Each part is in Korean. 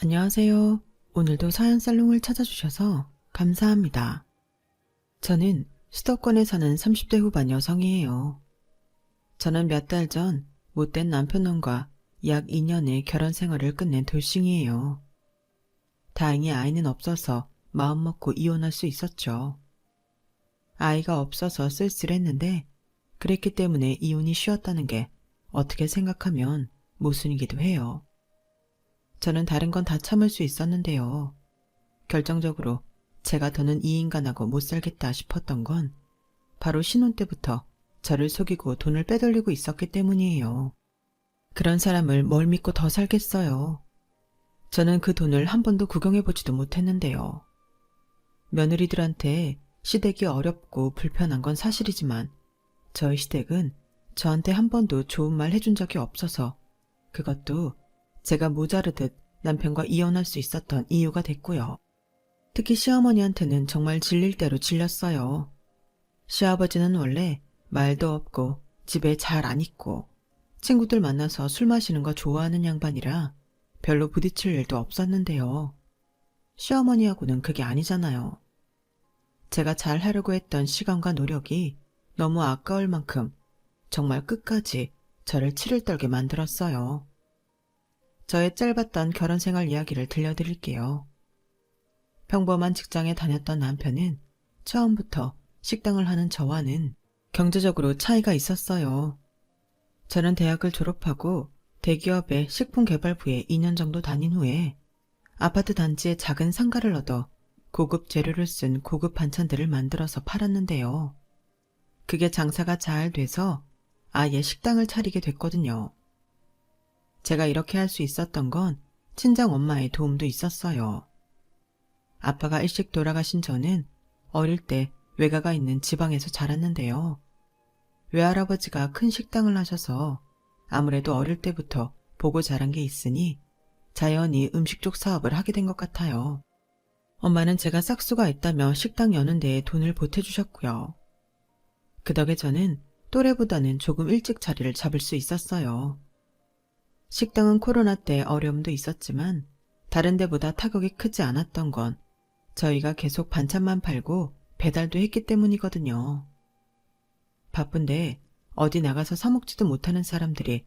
안녕하세요. 오늘도 사연 살롱을 찾아주셔서 감사합니다. 저는 수도권에 사는 30대 후반 여성이에요. 저는 몇 달 전 못된 남편놈과 약 2년의 결혼 생활을 끝낸 돌싱이에요. 다행히 아이는 없어서 마음먹고 이혼할 수 있었죠. 아이가 없어서 쓸쓸했는데 그랬기 때문에 이혼이 쉬웠다는 게 어떻게 생각하면 모순이기도 해요. 저는 다른 건 다 참을 수 있었는데요. 결정적으로 제가 더는 이 인간하고 못 살겠다 싶었던 건 바로 신혼 때부터 저를 속이고 돈을 빼돌리고 있었기 때문이에요. 그런 사람을 뭘 믿고 더 살겠어요. 저는 그 돈을 한 번도 구경해보지도 못했는데요. 며느리들한테 시댁이 어렵고 불편한 건 사실이지만 저희 시댁은 저한테 한 번도 좋은 말 해준 적이 없어서 그것도 제가 모자르듯 남편과 이혼할 수 있었던 이유가 됐고요. 특히 시어머니한테는 정말 질릴 대로 질렸어요. 시아버지는 원래 말도 없고 집에 잘 안 있고 친구들 만나서 술 마시는 거 좋아하는 양반이라 별로 부딪힐 일도 없었는데요. 시어머니하고는 그게 아니잖아요. 제가 잘 하려고 했던 시간과 노력이 너무 아까울 만큼 정말 끝까지 저를 치를 떨게 만들었어요. 저의 짧았던 결혼 생활 이야기를 들려드릴게요. 평범한 직장에 다녔던 남편은 처음부터 식당을 하는 저와는 경제적으로 차이가 있었어요. 저는 대학을 졸업하고 대기업의 식품개발부에 2년 정도 다닌 후에 아파트 단지에 작은 상가를 얻어 고급 재료를 쓴 고급 반찬들을 만들어서 팔았는데요. 그게 장사가 잘 돼서 아예 식당을 차리게 됐거든요. 제가 이렇게 할 수 있었던 건 친정 엄마의 도움도 있었어요. 아빠가 일찍 돌아가신 저는 어릴 때 외가가 있는 지방에서 자랐는데요. 외할아버지가 큰 식당을 하셔서 아무래도 어릴 때부터 보고 자란 게 있으니 자연히 음식 쪽 사업을 하게 된 것 같아요. 엄마는 제가 싹수가 있다며 식당 여는 데에 돈을 보태주셨고요. 그 덕에 저는 또래보다는 조금 일찍 자리를 잡을 수 있었어요. 식당은 코로나 때 어려움도 있었지만 다른 데보다 타격이 크지 않았던 건 저희가 계속 반찬만 팔고 배달도 했기 때문이거든요. 바쁜데 어디 나가서 사 먹지도 못하는 사람들이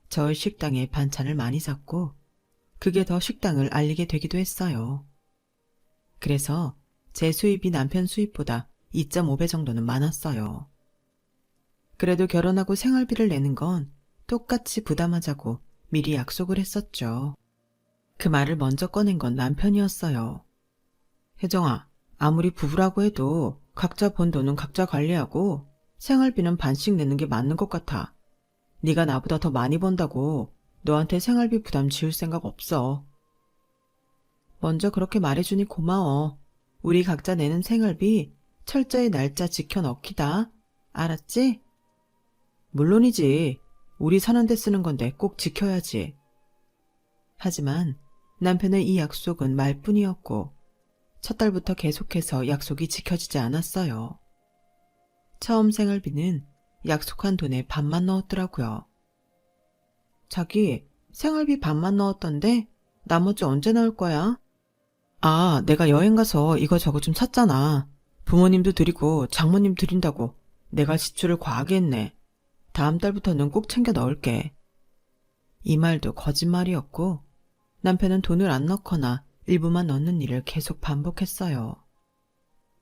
저희 식당에 반찬을 많이 샀고 그게 더 식당을 알리게 되기도 했어요. 그래서 제 수입이 남편 수입보다 2.5배 정도는 많았어요. 그래도 결혼하고 생활비를 내는 건 똑같이 부담하자고 미리 약속을 했었죠. 그 말을 먼저 꺼낸 건 남편이었어요. 혜정아, 아무리 부부라고 해도 각자 번 돈은 각자 관리하고 생활비는 반씩 내는 게 맞는 것 같아. 네가 나보다 더 많이 번다고 너한테 생활비 부담 지을 생각 없어. 먼저 그렇게 말해주니 고마워. 우리 각자 내는 생활비 철저히 날짜 지켜 넣기다. 알았지? 물론이지. 우리 사는 데 쓰는 건데 꼭 지켜야지. 하지만 남편의 이 약속은 말뿐이었고 첫 달부터 계속해서 약속이 지켜지지 않았어요. 처음 생활비는 약속한 돈의 반만 넣었더라고요. 자기 생활비 반만 넣었던데 나머지 언제 나올 거야? 아, 내가 여행 가서 이거저거 좀 샀잖아. 부모님도 드리고 장모님 드린다고 내가 지출을 과하게 했네. 다음 달부터는 꼭 챙겨 넣을게. 이 말도 거짓말이었고 남편은 돈을 안 넣거나 일부만 넣는 일을 계속 반복했어요.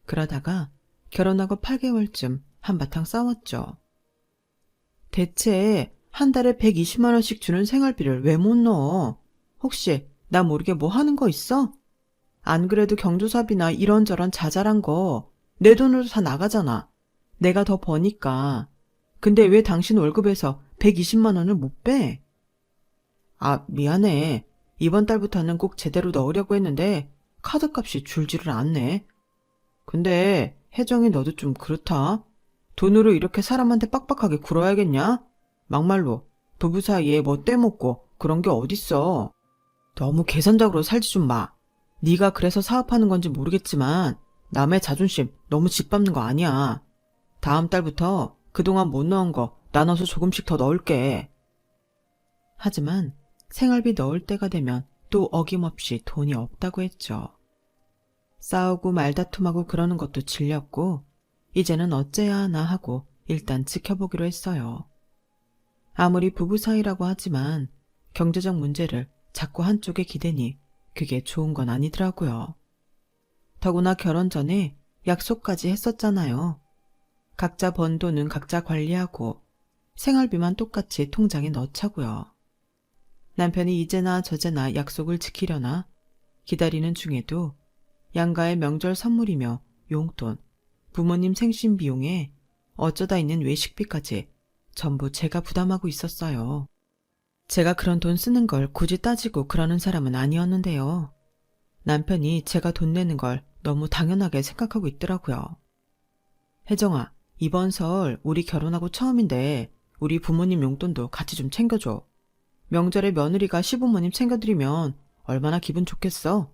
그러다가 결혼하고 8개월쯤 한바탕 싸웠죠. 대체 한 달에 120만 원씩 주는 생활비를 왜 못 넣어? 혹시 나 모르게 뭐 하는 거 있어? 안 그래도 경조사비나 이런저런 자잘한 거 내 돈으로 다 나가잖아. 내가 더 버니까. 근데 왜 당신 월급에서 120만 원을 못 빼? 아, 미안해. 이번 달부터는 꼭 제대로 넣으려고 했는데 카드값이 줄지를 않네. 근데 혜정이 너도 좀 그렇다. 돈으로 이렇게 사람한테 빡빡하게 굴어야겠냐? 막말로 부부 사이에 뭐 떼먹고 그런 게 어딨어. 너무 계산적으로 살지 좀 마. 네가 그래서 사업하는 건지 모르겠지만 남의 자존심 너무 짓밟는 거 아니야. 다음 달부터 그동안 못 넣은 거 나눠서 조금씩 더 넣을게. 하지만 생활비 넣을 때가 되면 또 어김없이 돈이 없다고 했죠. 싸우고 말다툼하고 그러는 것도 질렸고 이제는 어째야 하나 하고 일단 지켜보기로 했어요. 아무리 부부 사이라고 하지만 경제적 문제를 자꾸 한쪽에 기대니 그게 좋은 건 아니더라고요. 더구나 결혼 전에 약속까지 했었잖아요. 각자 번 돈은 각자 관리하고 생활비만 똑같이 통장에 넣자고요. 남편이 이제나 저제나 약속을 지키려나 기다리는 중에도 양가의 명절 선물이며 용돈, 부모님 생신 비용에 어쩌다 있는 외식비까지 전부 제가 부담하고 있었어요. 제가 그런 돈 쓰는 걸 굳이 따지고 그러는 사람은 아니었는데요. 남편이 제가 돈 내는 걸 너무 당연하게 생각하고 있더라고요. 혜정아, 이번 설 우리 결혼하고 처음인데 우리 부모님 용돈도 같이 좀 챙겨줘. 명절에 며느리가 시부모님 챙겨드리면 얼마나 기분 좋겠어.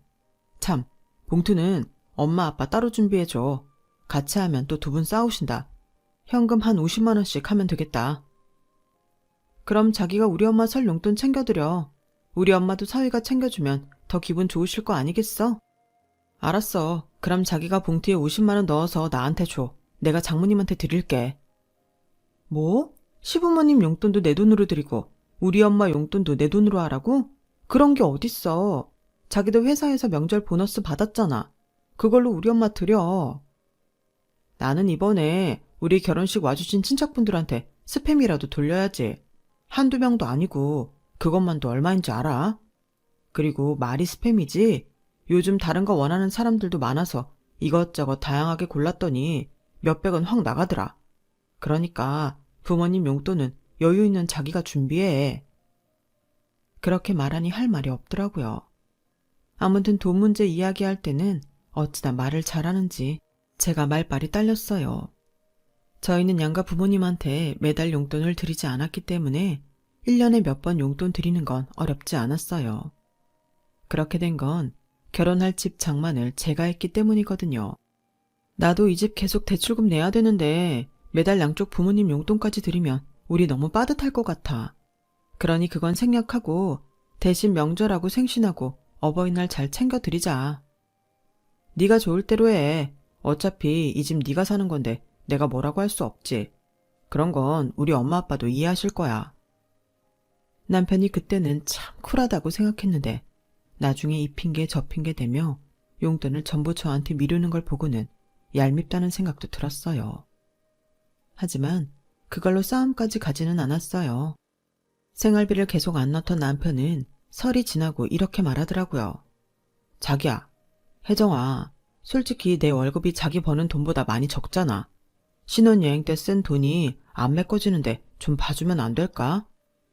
참, 봉투는 엄마 아빠 따로 준비해줘. 같이 하면 또 두 분 싸우신다. 현금 한 50만 원씩 하면 되겠다. 그럼 자기가 우리 엄마 설 용돈 챙겨드려. 우리 엄마도 사위가 챙겨주면 더 기분 좋으실 거 아니겠어? 알았어. 그럼 자기가 봉투에 50만 원 넣어서 나한테 줘. 내가 장모님한테 드릴게. 뭐? 시부모님 용돈도 내 돈으로 드리고 우리 엄마 용돈도 내 돈으로 하라고? 그런 게 어딨어. 자기도 회사에서 명절 보너스 받았잖아. 그걸로 우리 엄마 드려. 나는 이번에 우리 결혼식 와주신 친척분들한테 스팸이라도 돌려야지. 한두 명도 아니고 그것만도 얼마인지 알아? 그리고 말이 스팸이지 요즘 다른 거 원하는 사람들도 많아서 이것저것 다양하게 골랐더니 몇백원 확 나가더라. 그러니까 부모님 용돈은 여유 있는 자기가 준비해. 그렇게 말하니 할 말이 없더라고요. 아무튼 돈 문제 이야기할 때는 어찌나 말을 잘하는지 제가 말빨이 딸렸어요. 저희는 양가 부모님한테 매달 용돈을 드리지 않았기 때문에 1년에 몇 번 용돈 드리는 건 어렵지 않았어요. 그렇게 된 건 결혼할 집 장만을 제가 했기 때문이거든요. 나도 이 집 계속 대출금 내야 되는데 매달 양쪽 부모님 용돈까지 드리면 우리 너무 빠듯할 것 같아. 그러니 그건 생략하고 대신 명절하고 생신하고 어버이날 잘 챙겨드리자. 네가 좋을 대로 해. 어차피 이 집 네가 사는 건데 내가 뭐라고 할 수 없지. 그런 건 우리 엄마 아빠도 이해하실 거야. 남편이 그때는 참 쿨하다고 생각했는데 나중에 이 핑계 저 핑계 대며 용돈을 전부 저한테 미루는 걸 보고는 얄밉다는 생각도 들었어요. 하지만 그걸로 싸움까지 가지는 않았어요. 생활비를 계속 안 넣던 남편은 설이 지나고 이렇게 말하더라고요. 자기야, 혜정아, 솔직히 내 월급이 자기 버는 돈보다 많이 적잖아. 신혼여행 때 쓴 돈이 안 메꿔지는데 좀 봐주면 안 될까?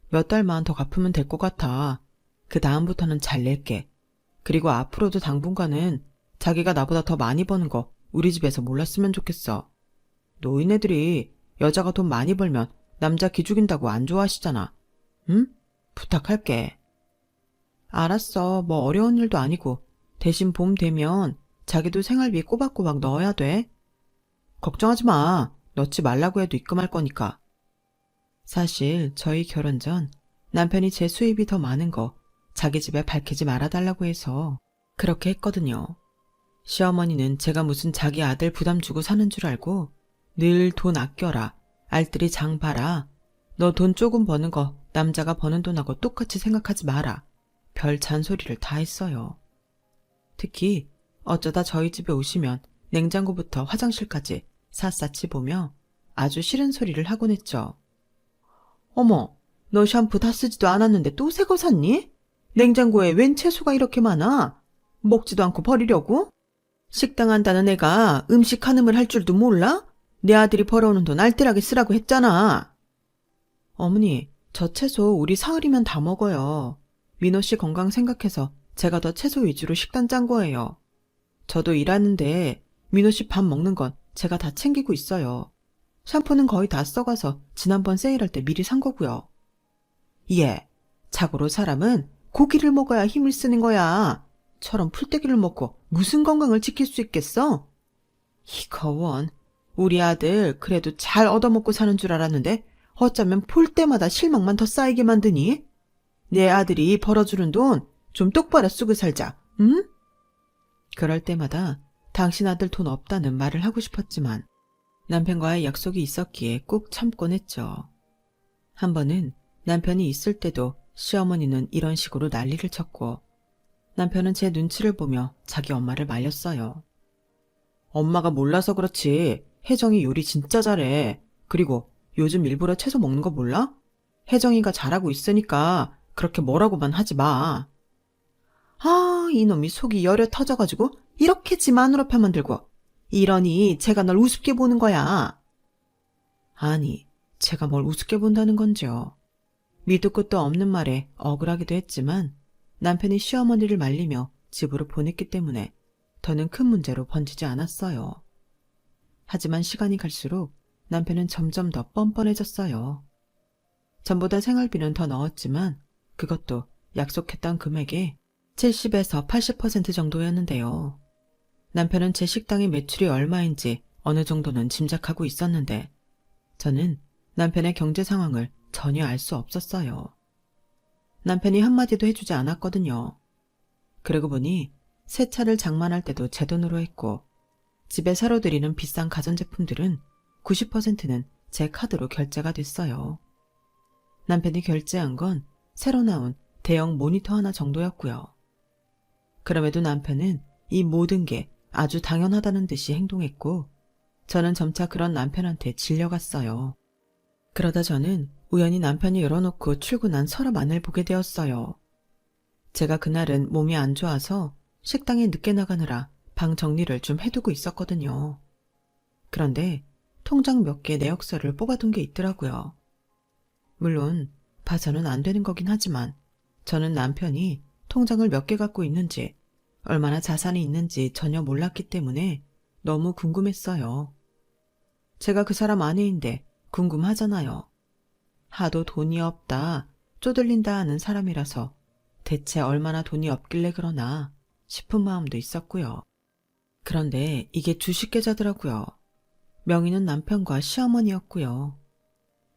몇 달만 더 갚으면 될 것 같아. 그 다음부터는 잘 낼게. 그리고 앞으로도 당분간은 자기가 나보다 더 많이 버는 거 우리 집에서 몰랐으면 좋겠어. 노인네들이 여자가 돈 많이 벌면 남자 기죽인다고 안 좋아하시잖아. 응? 부탁할게. 알았어. 뭐 어려운 일도 아니고 대신 봄 되면 자기도 생활비 꼬박꼬박 넣어야 돼. 걱정하지 마. 넣지 말라고 해도 입금할 거니까. 사실 저희 결혼 전 남편이 제 수입이 더 많은 거 자기 집에 밝히지 말아달라고 해서 그렇게 했거든요. 시어머니는 제가 무슨 자기 아들 부담 주고 사는 줄 알고 늘 돈 아껴라, 알뜰히 장 봐라, 너 돈 조금 버는 거 남자가 버는 돈하고 똑같이 생각하지 마라, 별 잔소리를 다 했어요. 특히 어쩌다 저희 집에 오시면 냉장고부터 화장실까지 샅샅이 보며 아주 싫은 소리를 하곤 했죠. 어머, 너 샴푸 다 쓰지도 않았는데 또 새 거 샀니? 냉장고에 웬 채소가 이렇게 많아? 먹지도 않고 버리려고? 식당 한다는 애가 음식 한음을 할 줄도 몰라? 내 아들이 벌어오는 돈 알뜰하게 쓰라고 했잖아. 어머니, 저 채소 우리 사흘이면 다 먹어요. 민호 씨 건강 생각해서 제가 더 채소 위주로 식단 짠 거예요. 저도 일하는데 민호 씨 밥 먹는 건 제가 다 챙기고 있어요. 샴푸는 거의 다 써가서 지난번 세일할 때 미리 산 거고요. 예, 자고로 사람은 고기를 먹어야 힘을 쓰는 거야. 처럼 풀떼기를 먹고 무슨 건강을 지킬 수 있겠어? 이거 원, 우리 아들 그래도 잘 얻어먹고 사는 줄 알았는데 어쩌면 볼 때마다 실망만 더 쌓이게 만드니? 내 아들이 벌어주는 돈 좀 똑바로 쓰고 살자, 응? 그럴 때마다 당신 아들 돈 없다는 말을 하고 싶었지만 남편과의 약속이 있었기에 꼭 참곤 했죠. 한 번은 남편이 있을 때도 시어머니는 이런 식으로 난리를 쳤고 남편은 제 눈치를 보며 자기 엄마를 말렸어요. 엄마가 몰라서 그렇지. 혜정이 요리 진짜 잘해. 그리고 요즘 일부러 채소 먹는 거 몰라? 혜정이가 잘하고 있으니까 그렇게 뭐라고만 하지 마. 아, 이놈이 속이 여려 터져가지고 이렇게 지 마누라 편만 들고 이러니 제가 널 우습게 보는 거야. 아니, 제가 뭘 우습게 본다는 건지요. 밑도 끝도 없는 말에 억울하기도 했지만 남편이 시어머니를 말리며 집으로 보냈기 때문에 더는 큰 문제로 번지지 않았어요. 하지만 시간이 갈수록 남편은 점점 더 뻔뻔해졌어요. 전보다 생활비는 더 넣었지만 그것도 약속했던 금액의 70에서 80% 정도였는데요. 남편은 제 식당의 매출이 얼마인지 어느 정도는 짐작하고 있었는데 저는 남편의 경제 상황을 전혀 알 수 없었어요. 남편이 한마디도 해주지 않았거든요. 그러고 보니 새 차를 장만할 때도 제 돈으로 했고 집에 사러 들이는 비싼 가전제품들은 90%는 제 카드로 결제가 됐어요. 남편이 결제한 건 새로 나온 대형 모니터 하나 정도였고요. 그럼에도 남편은 이 모든 게 아주 당연하다는 듯이 행동했고 저는 점차 그런 남편한테 질려갔어요. 그러다 저는 우연히 남편이 열어놓고 출근한 서랍안을 보게 되었어요. 제가 그날은 몸이 안 좋아서 식당에 늦게 나가느라 방 정리를 좀 해두고 있었거든요. 그런데 통장 몇 개 내역서를 뽑아둔 게 있더라고요. 물론 봐서는 안 되는 거긴 하지만 저는 남편이 통장을 몇 개 갖고 있는지 얼마나 자산이 있는지 전혀 몰랐기 때문에 너무 궁금했어요. 제가 그 사람 아내인데 궁금하잖아요. 하도 돈이 없다, 쪼들린다 하는 사람이라서 대체 얼마나 돈이 없길래 그러나 싶은 마음도 있었고요. 그런데 이게 주식 계좌더라고요. 명의는 남편과 시어머니였고요.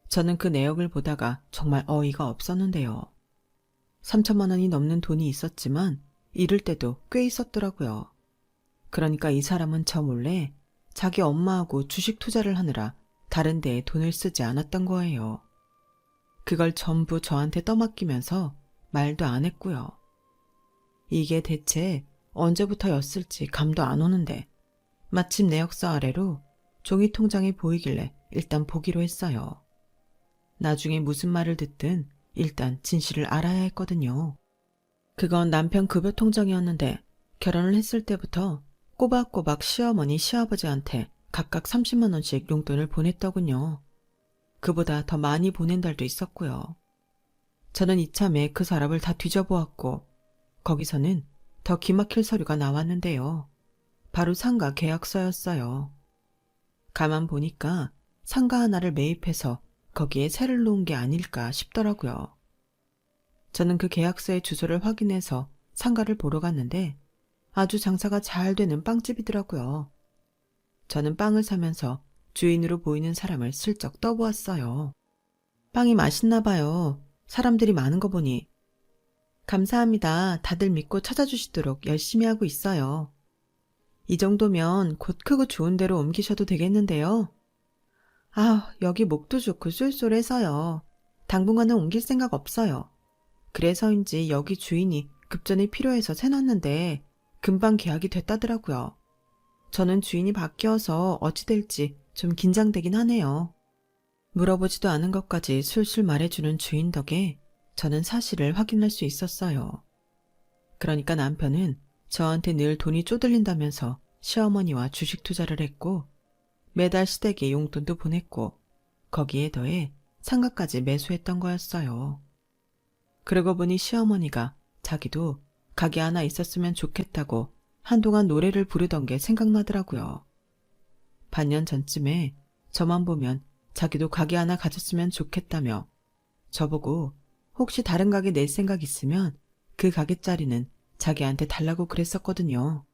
저는 그 내역을 보다가 정말 어이가 없었는데요. 3천만 원이 넘는 돈이 있었지만 잃을 때도 꽤 있었더라고요. 그러니까 이 사람은 저 몰래 자기 엄마하고 주식 투자를 하느라 다른 데에 돈을 쓰지 않았던 거예요. 그걸 전부 저한테 떠맡기면서 말도 안 했고요. 이게 대체 언제부터였을지 감도 안 오는데 마침 내역서 아래로 종이 통장이 보이길래 일단 보기로 했어요. 나중에 무슨 말을 듣든 일단 진실을 알아야 했거든요. 그건 남편 급여 통장이었는데 결혼을 했을 때부터 꼬박꼬박 시어머니 시아버지한테 각각 30만 원씩 용돈을 보냈더군요. 그보다 더 많이 보낸 달도 있었고요. 저는 이참에 그 서랍을 다 뒤져보았고 거기서는 더 기막힐 서류가 나왔는데요. 바로 상가 계약서였어요. 가만 보니까 상가 하나를 매입해서 거기에 세를 놓은 게 아닐까 싶더라고요. 저는 그 계약서의 주소를 확인해서 상가를 보러 갔는데 아주 장사가 잘 되는 빵집이더라고요. 저는 빵을 사면서 주인으로 보이는 사람을 슬쩍 떠보았어요. 빵이 맛있나 봐요. 사람들이 많은 거 보니. 감사합니다. 다들 믿고 찾아주시도록 열심히 하고 있어요. 이 정도면 곧 크고 좋은 데로 옮기셔도 되겠는데요. 아, 여기 목도 좋고 쏠쏠해서요. 당분간은 옮길 생각 없어요. 그래서인지 여기 주인이 급전이 필요해서 세놨는데 금방 계약이 됐다더라고요. 저는 주인이 바뀌어서 어찌 될지 좀 긴장되긴 하네요. 물어보지도 않은 것까지 술술 말해주는 주인 덕에 저는 사실을 확인할 수 있었어요. 그러니까 남편은 저한테 늘 돈이 쪼들린다면서 시어머니와 주식 투자를 했고 매달 시댁에 용돈도 보냈고 거기에 더해 상가까지 매수했던 거였어요. 그러고 보니 시어머니가 자기도 가게 하나 있었으면 좋겠다고 한동안 노래를 부르던 게 생각나더라고요. 반년 전쯤에 저만 보면 자기도 가게 하나 가졌으면 좋겠다며 저보고 혹시 다른 가게 낼 생각 있으면 그 가게짜리는 자기한테 달라고 그랬었거든요.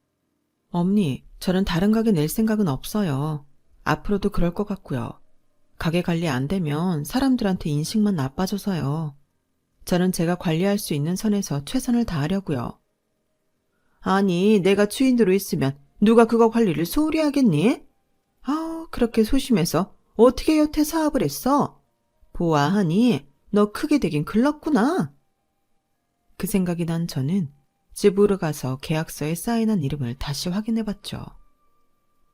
어머니, 저는 다른 가게 낼 생각은 없어요. 앞으로도 그럴 것 같고요. 가게 관리 안 되면 사람들한테 인식만 나빠져서요. 저는 제가 관리할 수 있는 선에서 최선을 다하려고요. 아니, 내가 주인으로 있으면 누가 그거 관리를 소홀히 하겠니? 아우, 그렇게 소심해서 어떻게 여태 사업을 했어? 보아하니 너 크게 되긴 글렀구나. 그 생각이 난 저는 집으로 가서 계약서에 사인한 이름을 다시 확인해봤죠.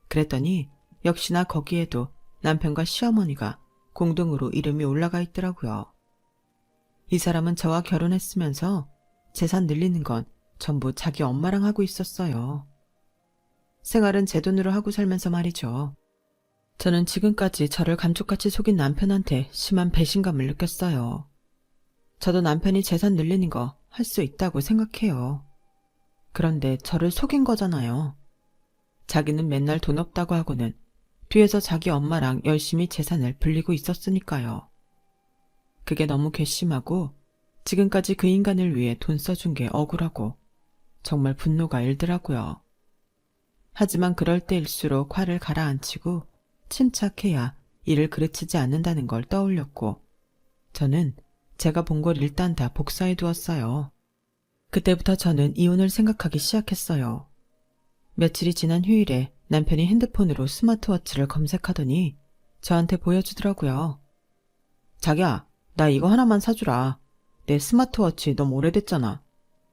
그랬더니 역시나 거기에도 남편과 시어머니가 공동으로 이름이 올라가 있더라고요. 이 사람은 저와 결혼했으면서 재산 늘리는 건 전부 자기 엄마랑 하고 있었어요. 생활은 제 돈으로 하고 살면서 말이죠. 저는 지금까지 저를 감쪽같이 속인 남편한테 심한 배신감을 느꼈어요. 저도 남편이 재산 늘리는 거 할 수 있다고 생각해요. 그런데 저를 속인 거잖아요. 자기는 맨날 돈 없다고 하고는 뒤에서 자기 엄마랑 열심히 재산을 불리고 있었으니까요. 그게 너무 괘씸하고 지금까지 그 인간을 위해 돈 써준 게 억울하고 정말 분노가 일더라고요. 하지만 그럴 때일수록 화를 가라앉히고 침착해야 일을 그르치지 않는다는 걸 떠올렸고 저는 제가 본 걸 일단 다 복사해 두었어요. 그때부터 저는 이혼을 생각하기 시작했어요. 며칠이 지난 휴일에 남편이 핸드폰으로 스마트워치를 검색하더니 저한테 보여주더라고요. 자기야, 나 이거 하나만 사주라. 내 스마트워치 너무 오래됐잖아.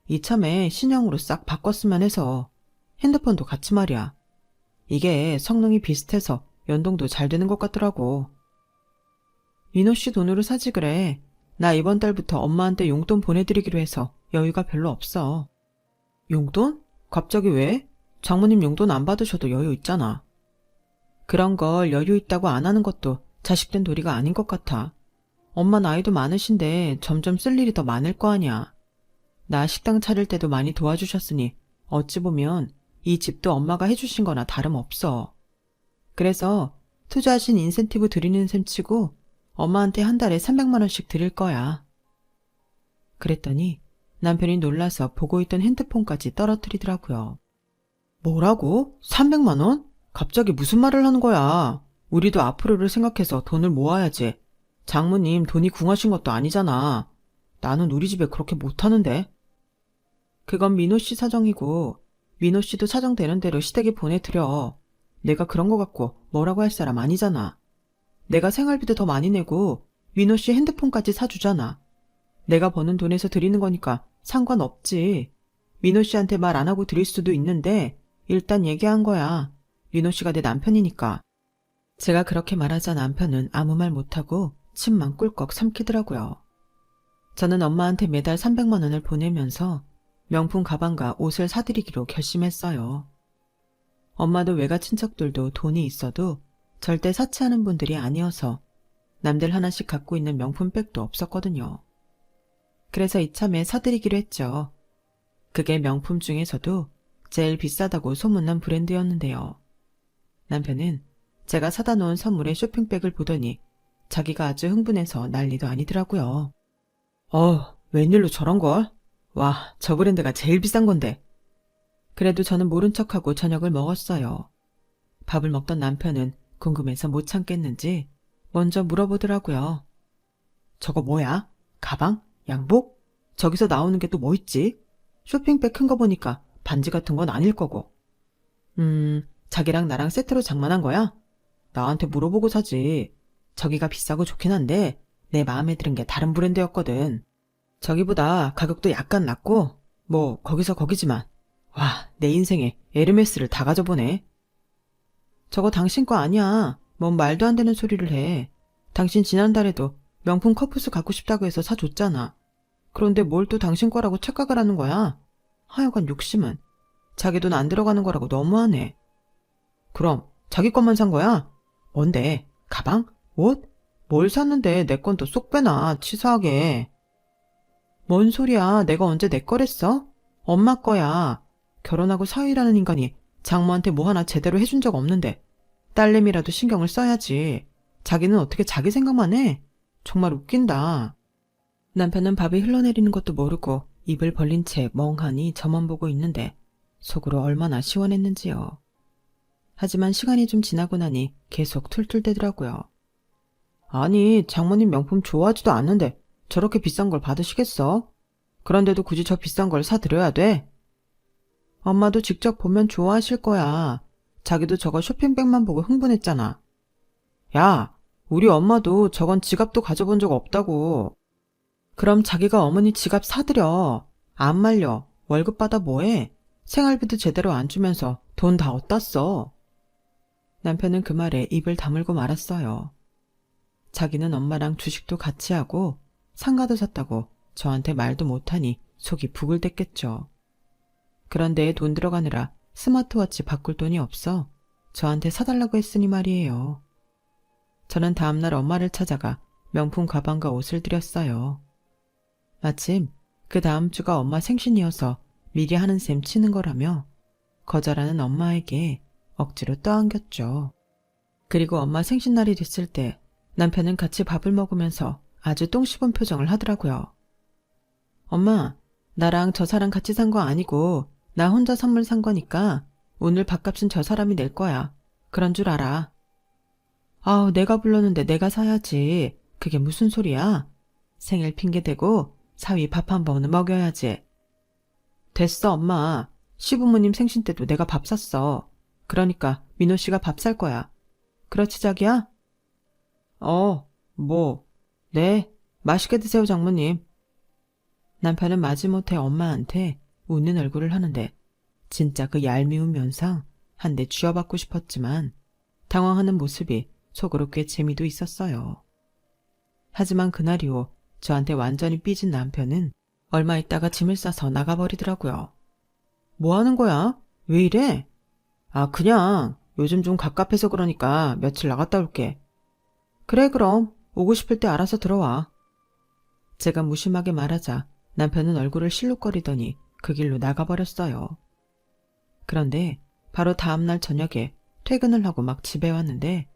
이참에 신형으로 싹 바꿨으면 해서. 핸드폰도 같이 말이야. 이게 성능이 비슷해서 연동도 잘 되는 것 같더라고. 민호 씨 돈으로 사지 그래. 나 이번 달부터 엄마한테 용돈 보내드리기로 해서 여유가 별로 없어. 용돈? 갑자기 왜? 장모님 용돈 안 받으셔도 여유 있잖아. 그런 걸 여유 있다고 안 하는 것도 자식된 도리가 아닌 것 같아. 엄마 나이도 많으신데 점점 쓸 일이 더 많을 거 아니야. 나 식당 차릴 때도 많이 도와주셨으니 어찌 보면 이 집도 엄마가 해주신 거나 다름없어. 그래서 투자하신 인센티브 드리는 셈 치고 엄마한테 한 달에 300만 원씩 드릴 거야. 그랬더니 남편이 놀라서 보고 있던 핸드폰까지 떨어뜨리더라고요. 뭐라고? 300만 원? 갑자기 무슨 말을 하는 거야? 우리도 앞으로를 생각해서 돈을 모아야지. 장모님 돈이 궁하신 것도 아니잖아. 나는 우리 집에 그렇게 못하는데. 그건 민호 씨 사정이고 민호 씨도 사정되는 대로 시댁에 보내드려. 내가 그런 거 갖고 뭐라고 할 사람 아니잖아. 내가 생활비도 더 많이 내고 민호 씨 핸드폰까지 사주잖아. 내가 버는 돈에서 드리는 거니까 상관없지. 민호 씨한테 말 안 하고 드릴 수도 있는데 일단 얘기한 거야. 민호 씨가 내 남편이니까. 제가 그렇게 말하자 남편은 아무 말 못하고 침만 꿀꺽 삼키더라고요. 저는 엄마한테 매달 300만 원을 보내면서 명품 가방과 옷을 사드리기로 결심했어요. 엄마도 외가 친척들도 돈이 있어도 절대 사치하는 분들이 아니어서 남들 하나씩 갖고 있는 명품 백도 없었거든요. 그래서 이참에 사드리기로 했죠. 그게 명품 중에서도 제일 비싸다고 소문난 브랜드였는데요. 남편은 제가 사다 놓은 선물의 쇼핑백을 보더니 자기가 아주 흥분해서 난리도 아니더라고요. 웬일로 저런 걸? 와, 저 브랜드가 제일 비싼 건데. 그래도 저는 모른 척하고 저녁을 먹었어요. 밥을 먹던 남편은 궁금해서 못 참겠는지 먼저 물어보더라고요. 저거 뭐야? 가방? 양복? 저기서 나오는 게 또 뭐 있지? 쇼핑백 큰 거 보니까 반지 같은 건 아닐 거고. 자기랑 나랑 세트로 장만한 거야? 나한테 물어보고 사지. 저기가 비싸고 좋긴 한데 내 마음에 드는 게 다른 브랜드였거든. 저기보다 가격도 약간 낮고 뭐 거기서 거기지만 와, 내 인생에 에르메스를 다 가져보네. 저거 당신 거 아니야. 뭔 말도 안 되는 소리를 해. 당신 지난달에도 명품 커프스 갖고 싶다고 해서 사줬잖아. 그런데 뭘 또 당신 거라고 착각을 하는 거야? 하여간 욕심은. 자기 돈 안 들어가는 거라고 너무하네. 그럼 자기 것만 산 거야? 뭔데? 가방? 옷? 뭘 샀는데 내 건 또 쏙 빼나 치사하게. 뭔 소리야. 내가 언제 내 거랬어? 엄마 거야. 결혼하고 사위라는 인간이 장모한테 뭐 하나 제대로 해준 적 없는데 딸내미라도 신경을 써야지. 자기는 어떻게 자기 생각만 해? 정말 웃긴다. 남편은 밥이 흘러내리는 것도 모르고 입을 벌린 채 멍하니 저만 보고 있는데 속으로 얼마나 시원했는지요. 하지만 시간이 좀 지나고 나니 계속 툴툴대더라고요. 아니, 장모님 명품 좋아하지도 않는데 저렇게 비싼 걸 받으시겠어? 그런데도 굳이 저 비싼 걸 사드려야 돼? 엄마도 직접 보면 좋아하실 거야. 자기도 저거 쇼핑백만 보고 흥분했잖아. 야, 우리 엄마도 저건 지갑도 가져본 적 없다고. 그럼 자기가 어머니 지갑 사드려. 안 말려. 월급 받아 뭐해? 생활비도 제대로 안 주면서 돈 다 어디다 써? 남편은 그 말에 입을 다물고 말았어요. 자기는 엄마랑 주식도 같이 하고 상가도 샀다고 저한테 말도 못하니 속이 부글댔겠죠. 그런데 돈 들어가느라 스마트워치 바꿀 돈이 없어 저한테 사달라고 했으니 말이에요. 저는 다음날 엄마를 찾아가 명품 가방과 옷을 드렸어요. 마침 그 다음 주가 엄마 생신이어서 미리 하는 셈 치는 거라며 거절하는 엄마에게 억지로 떠안겼죠. 그리고 엄마 생신날이 됐을 때 남편은 같이 밥을 먹으면서 아주 똥 씹은 표정을 하더라고요. 엄마, 나랑 저 사람 같이 산 거 아니고 나 혼자 선물 산 거니까 오늘 밥값은 저 사람이 낼 거야. 그런 줄 알아. 아우, 내가 불렀는데 내가 사야지. 그게 무슨 소리야? 생일 핑계대고 사위 밥 한 번은 먹여야지. 됐어, 엄마. 시부모님 생신 때도 내가 밥 샀어. 그러니까 민호 씨가 밥 살 거야. 그렇지, 자기야? 네. 맛있게 드세요, 장모님. 남편은 마지못해 엄마한테 웃는 얼굴을 하는데 진짜 그 얄미운 면상 한 대 쥐어받고 싶었지만 당황하는 모습이 속으로 꽤 재미도 있었어요. 하지만 그날 이후 저한테 완전히 삐진 남편은 얼마 있다가 짐을 싸서 나가버리더라고요. 뭐 하는 거야? 왜 이래? 아, 그냥 요즘 좀 갑갑해서 그러니까 며칠 나갔다 올게. 그래, 그럼 오고 싶을 때 알아서 들어와. 제가 무심하게 말하자 남편은 얼굴을 실룩거리더니 그 길로 나가버렸어요. 그런데 바로 다음날 저녁에 퇴근을 하고 막 집에 왔는데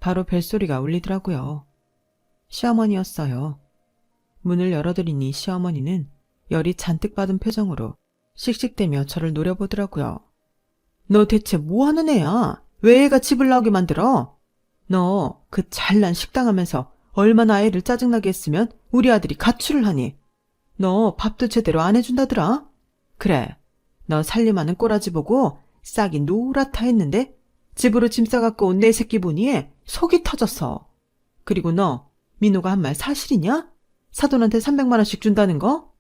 바로 벨소리가 울리더라고요. 시어머니였어요. 문을 열어드리니 시어머니는 열이 잔뜩 받은 표정으로 씩씩대며 저를 노려보더라고요. 너 대체 뭐 하는 애야? 왜 애가 집을 나오게 만들어? 너 그 잘난 식당 하면서 얼마나 애를 짜증나게 했으면 우리 아들이 가출을 하니? 너 밥도 제대로 안 해준다더라? 그래, 너 살림하는 꼬라지 보고 싹이 노랗다 했는데 집으로 짐 싸갖고 온 내 새끼 보니 속이 터졌어. 그리고 너 민호가 한 말 사실이냐? 사돈한테 300만 원씩 준다는 거?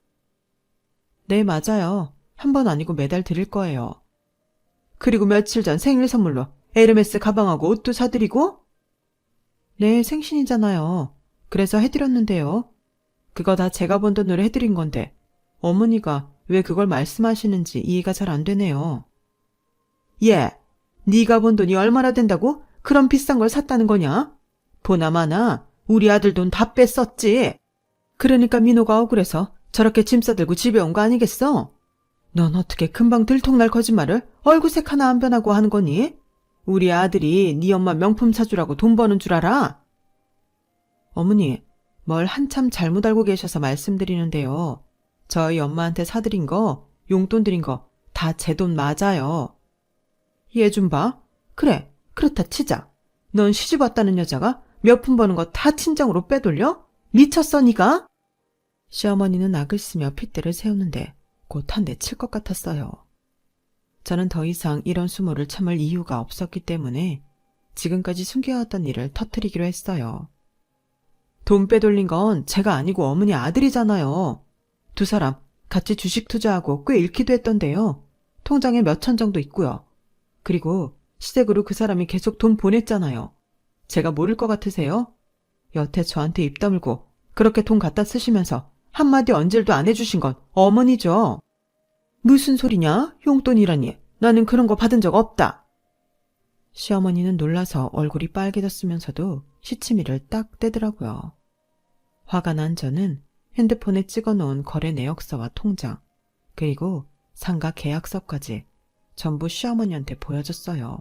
네, 맞아요. 한 번 아니고 매달 드릴 거예요. 그리고 며칠 전 생일 선물로 에르메스 가방하고 옷도 사드리고? 네, 생신이잖아요. 그래서 해드렸는데요. 그거 다 제가 번 돈으로 해드린 건데 어머니가 왜 그걸 말씀하시는지 이해가 잘 안 되네요. 얘, 네가 번 돈이 얼마나 된다고 그런 비싼 걸 샀다는 거냐? 보나마나 우리 아들 돈 다 뺐었지. 그러니까 민호가 억울해서 저렇게 짐 싸들고 집에 온 거 아니겠어? 넌 어떻게 금방 들통날 거짓말을 얼굴색 하나 안 변하고 하는 거니? 우리 아들이 네 엄마 명품 사주라고 돈 버는 줄 알아? 어머니, 뭘 한참 잘못 알고 계셔서 말씀드리는데요. 저희 엄마한테 사드린 거, 용돈 드린 거 다 제 돈 맞아요. 얘 좀 봐. 그래, 그렇다 치자. 넌 시집 왔다는 여자가 몇 푼 버는 거 다 친정으로 빼돌려? 미쳤어, 니가? 시어머니는 악을 쓰며 핏대를 세우는데 곧 한 대 칠 것 같았어요. 저는 더 이상 이런 수모를 참을 이유가 없었기 때문에 지금까지 숨겨왔던 일을 터뜨리기로 했어요. 돈 빼돌린 건 제가 아니고 어머니 아들이잖아요. 두 사람 같이 주식 투자하고 꽤 잃기도 했던데요. 통장에 몇천 정도 있고요. 그리고 시댁으로 그 사람이 계속 돈 보냈잖아요. 제가 모를 것 같으세요? 여태 저한테 입 다물고 그렇게 돈 갖다 쓰시면서 한마디 언질도 안 해주신 건 어머니죠. 무슨 소리냐? 용돈이라니. 나는 그런 거 받은 적 없다. 시어머니는 놀라서 얼굴이 빨개졌으면서도 시치미를 딱 떼더라고요. 화가 난 저는 핸드폰에 찍어놓은 거래 내역서와 통장, 그리고 상가 계약서까지 전부 시어머니한테 보여줬어요.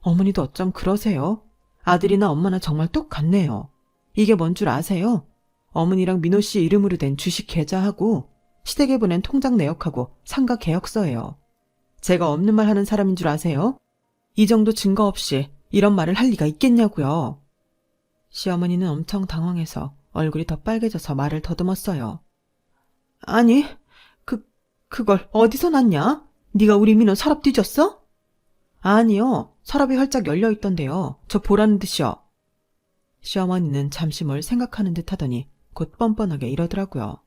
어머니도 어쩜 그러세요? 아들이나 엄마나 정말 똑같네요. 이게 뭔 줄 아세요? 어머니랑 민호 씨 이름으로 된 주식 계좌하고 시댁에 보낸 통장 내역하고 상가 계약서예요. 제가 없는 말 하는 사람인 줄 아세요? 이 정도 증거 없이 이런 말을 할 리가 있겠냐고요. 시어머니는 엄청 당황해서 얼굴이 더 빨개져서 말을 더듬었어요. 아니, 그걸 어디서 났냐? 네가 우리 민호 서랍 뒤졌어? 아니요, 서랍이 활짝 열려있던데요. 저 보라는 듯이요. 시어머니는 잠시 뭘 생각하는 듯 하더니 곧 뻔뻔하게 이러더라고요.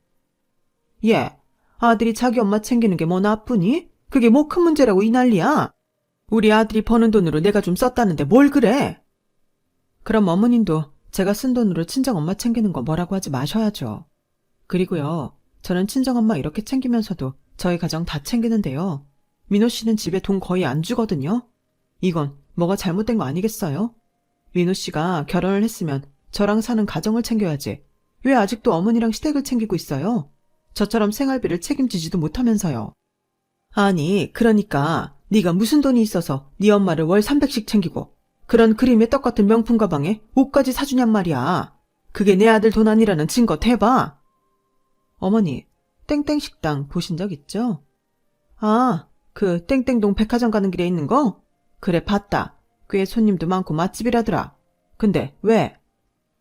예, 아들이 자기 엄마 챙기는 게 뭐 나쁘니? 그게 뭐 큰 문제라고 이 난리야? 우리 아들이 버는 돈으로 내가 좀 썼다는데 뭘 그래? 그럼 어머님도 제가 쓴 돈으로 친정엄마 챙기는 거 뭐라고 하지 마셔야죠. 그리고요, 저는 친정엄마 이렇게 챙기면서도 저희 가정 다 챙기는데요. 민호 씨는 집에 돈 거의 안 주거든요. 이건 뭐가 잘못된 거 아니겠어요? 민호 씨가 결혼을 했으면 저랑 사는 가정을 챙겨야지. 왜 아직도 어머니랑 시댁을 챙기고 있어요? 저처럼 생활비를 책임지지도 못하면서요. 아니, 그러니까 네가 무슨 돈이 있어서 네 엄마를 월 300씩 챙기고 그런 그림의 떡 같은 명품 가방에 옷까지 사주냔 말이야. 그게 내 아들 돈 아니라는 증거 대봐. 어머니, 땡땡 식당 보신 적 있죠? 아, 그 땡땡동 백화점 가는 길에 있는 거? 그래, 봤다. 꽤 손님도 많고 맛집이라더라. 근데 왜?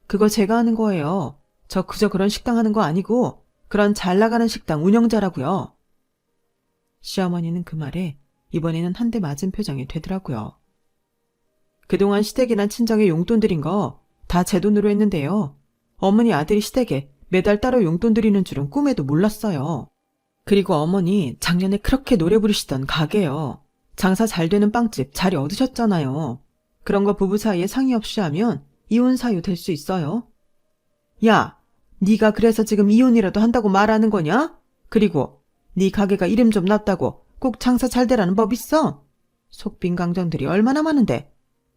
그거 제가 하는 거예요. 저 그저 그런 식당 하는 거 아니고 그런 잘 나가는 식당 운영자라고요. 시어머니는 그 말에 이번에는 한 대 맞은 표정이 되더라고요. 그동안 시댁이나 친정에 용돈 드린 거 다 제 돈으로 했는데요. 어머니 아들이 시댁에 매달 따로 용돈 드리는 줄은 꿈에도 몰랐어요. 그리고 어머니 작년에 그렇게 노래 부르시던 가게요. 장사 잘 되는 빵집 자리 얻으셨잖아요. 그런 거 부부 사이에 상의 없이 하면 이혼 사유 될 수 있어요. 야, 네가 그래서 지금 이혼이라도 한다고 말하는 거냐? 그리고 네 가게가 이름 좀 났다고 꼭 장사 잘 되라는 법 있어? 속빈 강정들이 얼마나 많은데.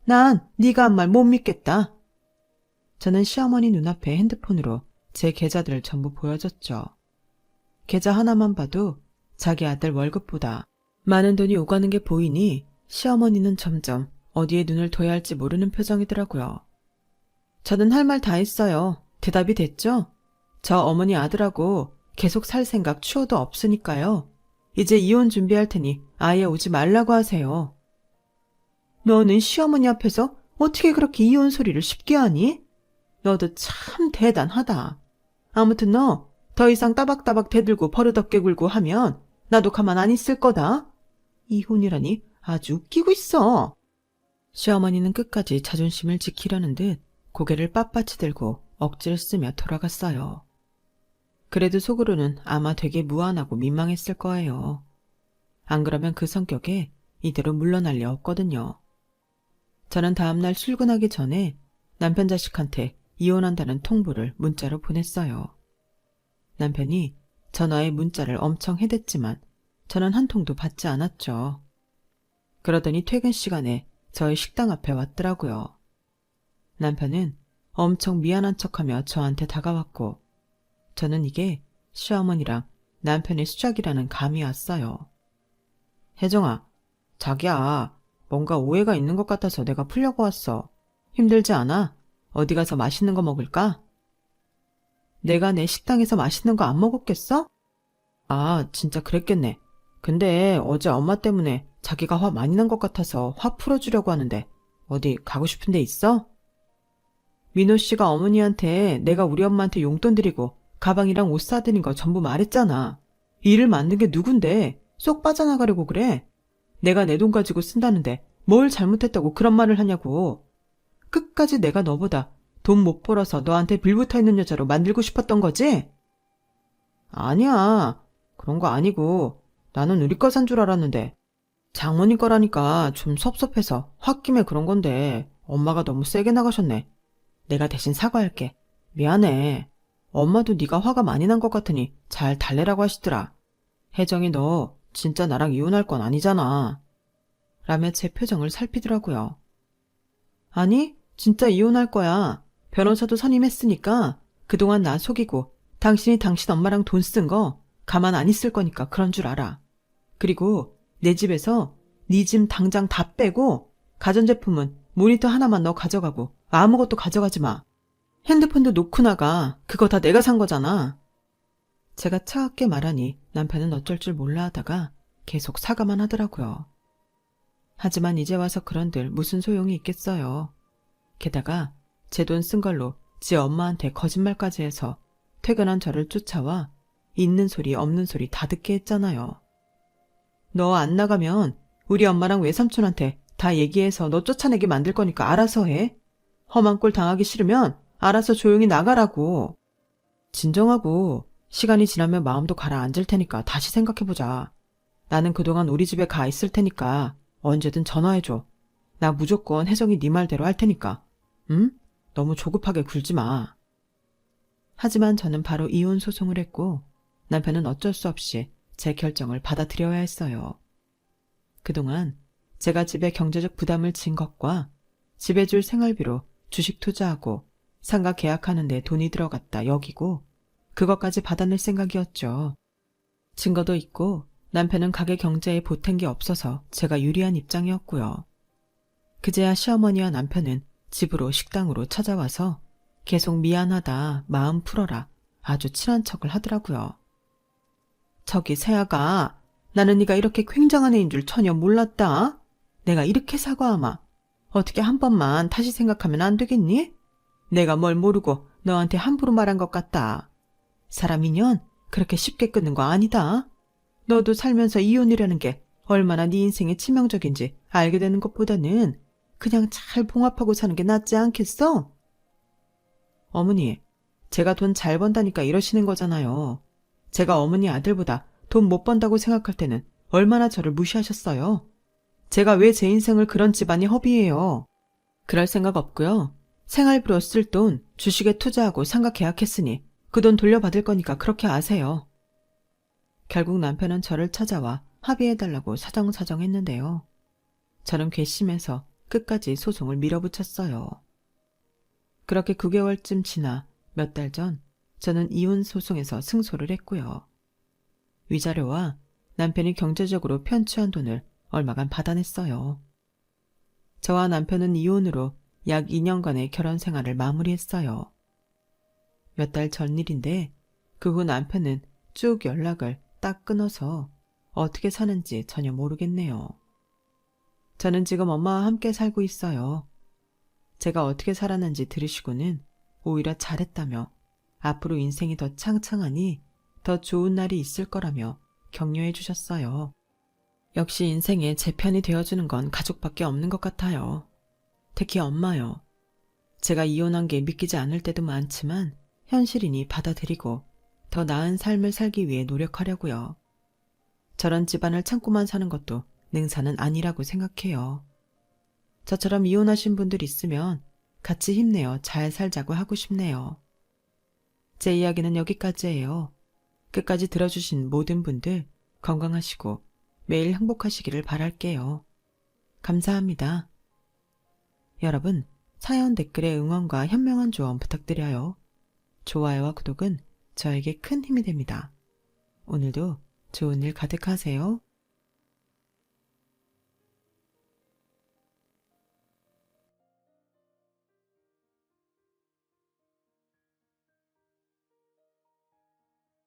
난 네가 한 말 못 믿겠다. 저는 시어머니 눈앞에 핸드폰으로 제 계좌들을 전부 보여줬죠. 계좌 하나만 봐도 자기 아들 월급보다 많은 돈이 오가는 게 보이니 시어머니는 점점 어디에 눈을 둬야 할지 모르는 표정이더라고요. 저는 할 말 다 했어요. 대답이 됐죠? 저 어머니 아들하고 계속 살 생각 추호도 없으니까요. 이제 이혼 준비할 테니 아예 오지 말라고 하세요. 너는 시어머니 앞에서 어떻게 그렇게 이혼 소리를 쉽게 하니? 너도 참 대단하다. 아무튼 너 더 이상 따박따박 대들고 버릇없게 굴고 하면 나도 가만 안 있을 거다. 이혼이라니 아주 웃기고 있어. 시어머니는 끝까지 자존심을 지키려는 듯 고개를 빳빳이 들고 억지를 쓰며 돌아갔어요. 그래도 속으로는 아마 되게 무안하고 민망했을 거예요. 안 그러면 그 성격에 이대로 물러날 리 없거든요. 저는 다음날 출근하기 전에 남편 자식한테 이혼한다는 통보를 문자로 보냈어요. 남편이 전화에 문자를 엄청 해댔지만 저는 한 통도 받지 않았죠. 그러더니 퇴근 시간에 저희 식당 앞에 왔더라고요. 남편은 엄청 미안한 척하며 저한테 다가왔고 저는 이게 시어머니랑 남편의 수작이라는 감이 왔어요. 혜정아, 자기야, 뭔가 오해가 있는 것 같아서 내가 풀려고 왔어. 힘들지 않아? 어디 가서 맛있는 거 먹을까? 내가 내 식당에서 맛있는 거 안 먹었겠어? 아, 진짜 그랬겠네. 근데 어제 엄마 때문에 자기가 화 많이 난 것 같아서 화 풀어주려고 하는데 어디 가고 싶은 데 있어? 민호 씨가 어머니한테 내가 우리 엄마한테 용돈 드리고 가방이랑 옷 사드린 거 전부 말했잖아. 일을 만든 게 누군데 쏙 빠져나가려고 그래. 내가 내 돈 가지고 쓴다는데 뭘 잘못했다고 그런 말을 하냐고. 끝까지 내가 너보다 돈 못 벌어서 너한테 빌붙어 있는 여자로 만들고 싶었던 거지? 아니야. 그런 거 아니고 나는 우리 거 산 줄 알았는데 장모님 거라니까 좀 섭섭해서 홧김에 그런 건데 엄마가 너무 세게 나가셨네. 내가 대신 사과할게. 미안해. 엄마도 네가 화가 많이 난 것 같으니 잘 달래라고 하시더라. 혜정이 너 진짜 나랑 이혼할 건 아니잖아. 라며 제 표정을 살피더라고요. 아니, 진짜 이혼할 거야. 변호사도 선임했으니까 그동안 나 속이고 당신이 당신 엄마랑 돈 쓴 거 가만 안 있을 거니까 그런 줄 알아. 그리고 내 집에서 네 짐 당장 다 빼고 가전제품은 모니터 하나만 너 가져가고 아무것도 가져가지 마. 핸드폰도 놓고 나가. 그거 다 내가 산 거잖아. 제가 차갑게 말하니 남편은 어쩔 줄 몰라 하다가 계속 사과만 하더라고요. 하지만 이제 와서 그런들 무슨 소용이 있겠어요. 게다가 제 돈 쓴 걸로 지 엄마한테 거짓말까지 해서 퇴근한 저를 쫓아와 있는 소리 없는 소리 다 듣게 했잖아요. 너 안 나가면 우리 엄마랑 외삼촌한테 다 얘기해서 너 쫓아내게 만들 거니까 알아서 해. 험한 꼴 당하기 싫으면 알아서 조용히 나가라고. 진정하고 시간이 지나면 마음도 가라앉을 테니까 다시 생각해보자. 나는 그동안 우리 집에 가 있을 테니까 언제든 전화해줘. 나 무조건 혜정이 네 말대로 할 테니까. 응? 너무 조급하게 굴지 마. 하지만 저는 바로 이혼 소송을 했고 남편은 어쩔 수 없이 제 결정을 받아들여야 했어요. 그동안 제가 집에 경제적 부담을 진 것과 집에 줄 생활비로 주식 투자하고 상가 계약하는 데 돈이 들어갔다 여기고 그것까지 받아낼 생각이었죠. 증거도 있고 남편은 가게 경제에 보탠 게 없어서 제가 유리한 입장이었고요. 그제야 시어머니와 남편은 집으로 식당으로 찾아와서 계속 미안하다, 마음 풀어라 아주 친한 척을 하더라고요. 저기 세아가 나는 네가 이렇게 굉장한 애인 줄 전혀 몰랐다. 내가 이렇게 사과하마. 어떻게 한 번만 다시 생각하면 안 되겠니? 내가 뭘 모르고 너한테 함부로 말한 것 같다. 사람 인연 그렇게 쉽게 끊는 거 아니다. 너도 살면서 이혼이라는 게 얼마나 네 인생에 치명적인지 알게 되는 것보다는 그냥 잘 봉합하고 사는 게 낫지 않겠어? 어머니, 제가 돈 잘 번다니까 이러시는 거잖아요. 제가 어머니 아들보다 돈 못 번다고 생각할 때는 얼마나 저를 무시하셨어요. 제가 왜 제 인생을 그런 집안이 허비해요. 그럴 생각 없고요. 생활비로 쓸 돈 주식에 투자하고 상가 계약했으니 그 돈 돌려받을 거니까 그렇게 아세요. 결국 남편은 저를 찾아와 합의해달라고 사정사정했는데요. 저는 괘씸해서 끝까지 소송을 밀어붙였어요. 그렇게 9개월쯤 지나 몇 달 전 저는 이혼 소송에서 승소를 했고요. 위자료와 남편이 경제적으로 편취한 돈을 얼마간 받아냈어요. 저와 남편은 이혼으로 약 2년간의 결혼 생활을 마무리했어요. 몇 달 전 일인데 그 후 남편은 쭉 연락을 딱 끊어서 어떻게 사는지 전혀 모르겠네요. 저는 지금 엄마와 함께 살고 있어요. 제가 어떻게 살았는지 들으시고는 오히려 잘했다며 앞으로 인생이 더 창창하니 더 좋은 날이 있을 거라며 격려해 주셨어요. 역시 인생에 제 편이 되어주는 건 가족밖에 없는 것 같아요. 특히 엄마요. 제가 이혼한 게 믿기지 않을 때도 많지만 현실이니 받아들이고 더 나은 삶을 살기 위해 노력하려고요. 저런 집안을 참고만 사는 것도 능사는 아니라고 생각해요. 저처럼 이혼하신 분들 있으면 같이 힘내어 잘 살자고 하고 싶네요. 제 이야기는 여기까지예요. 끝까지 들어주신 모든 분들 건강하시고 매일 행복하시기를 바랄게요. 감사합니다. 여러분, 사연 댓글에 응원과 현명한 조언 부탁드려요. 좋아요와 구독은 저에게 큰 힘이 됩니다. 오늘도 좋은 일 가득하세요.